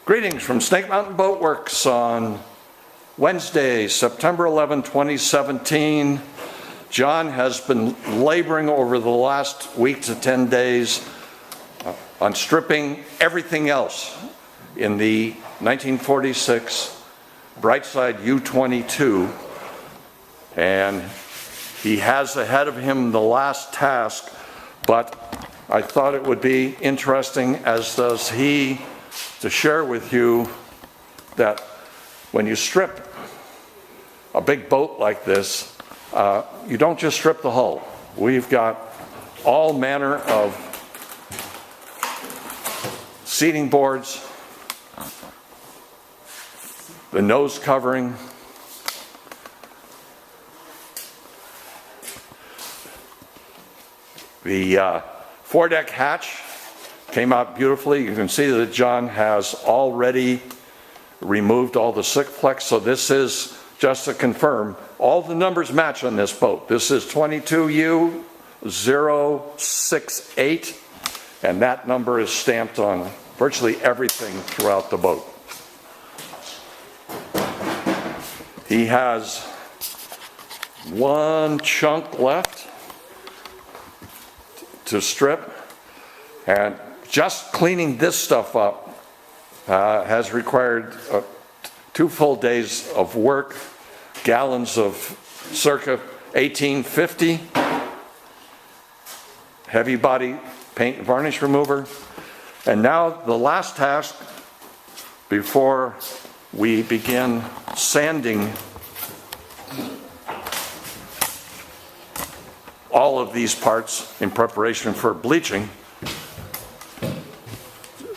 Greetings from Snake Mountain Boat Works on Wednesday, September 11, 2017. John has been laboring over the last week to 10 days on stripping everything else in the 1946 Brightside U22, and he has ahead of him the last task, but I thought it would be interesting, as does he, to share with you that when you strip a big boat like this, you don't just strip the hull. We've got all manner of seating boards, the nose covering, the foredeck hatch came out beautifully. You can see that John has already removed all the Sikaflex, so this is, just to confirm, all the numbers match on this boat. This is 22U068, and that number is stamped on virtually everything throughout the boat. He has one chunk left to strip, and just cleaning this stuff up has required 2 full days of work, gallons of circa 1850 heavy body paint and varnish remover. And now the last task before we begin sanding all of these parts in preparation for bleaching.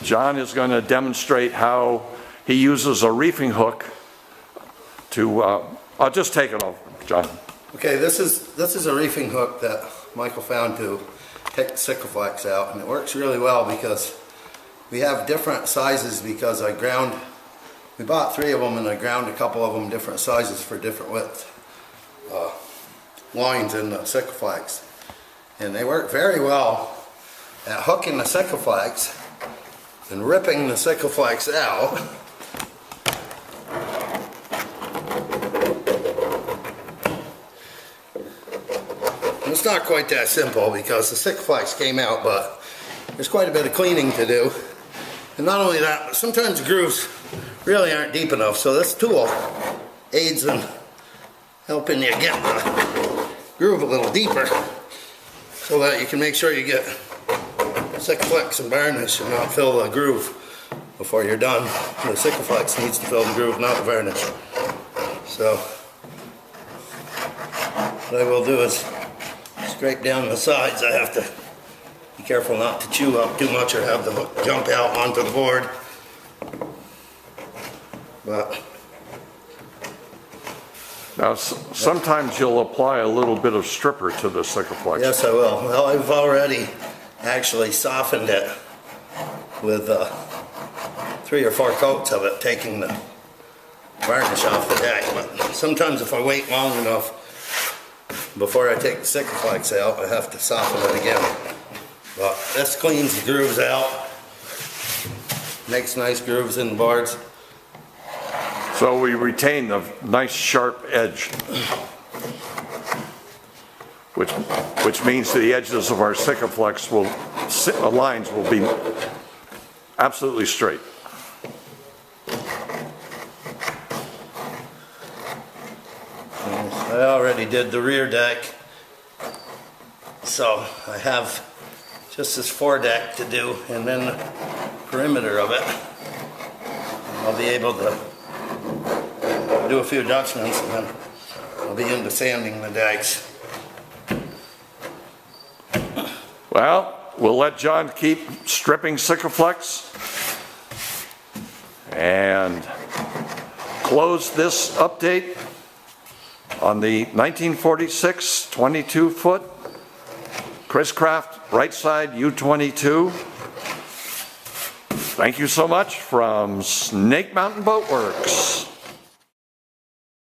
John is going to demonstrate how he uses a reefing hook to, I'll just take it over, John. Okay, this is a reefing hook that Michael found to take the Sikaflex out, and it works really well because we have different sizes, because we bought 3 of them and I ground a couple of them different sizes for different width lines in the Sikaflex, and they work very well at hooking the Sikaflex and ripping the Sikaflex out. And it's not quite that simple because the Sikaflex came out, but there's quite a bit of cleaning to do. And not only that, but sometimes the grooves really aren't deep enough, so this tool aids in helping you get the groove a little deeper so that you can make sure you get Sikaflex and varnish and not fill the groove before you're done. The Sikaflex needs to fill the groove, not the varnish. So what I will do is scrape down the sides. I have to be careful not to chew up too much or have the hook jump out onto the board. But now, sometimes you'll apply a little bit of stripper to the Sikaflex. Yes, I will. Well, I've already actually softened it with 3 or 4 coats of it, taking the varnish off the deck. But sometimes if I wait long enough before I take the Sikaflex out, I have to soften it again. But this cleans the grooves out, makes nice grooves in the boards. So we retain the nice sharp edge, which means the edges of our Sikaflex lines will be absolutely straight. I already did the rear deck, so I have just this foredeck to do, and then the perimeter of it. I'll be able to do a few Dutchmans, and then I'll be into sanding the decks. Well, we'll let John keep stripping Sikaflex and close this update on the 1946 22-foot Chris Craft Brightside U22. Thank you so much from Snake Mountain Boat Works.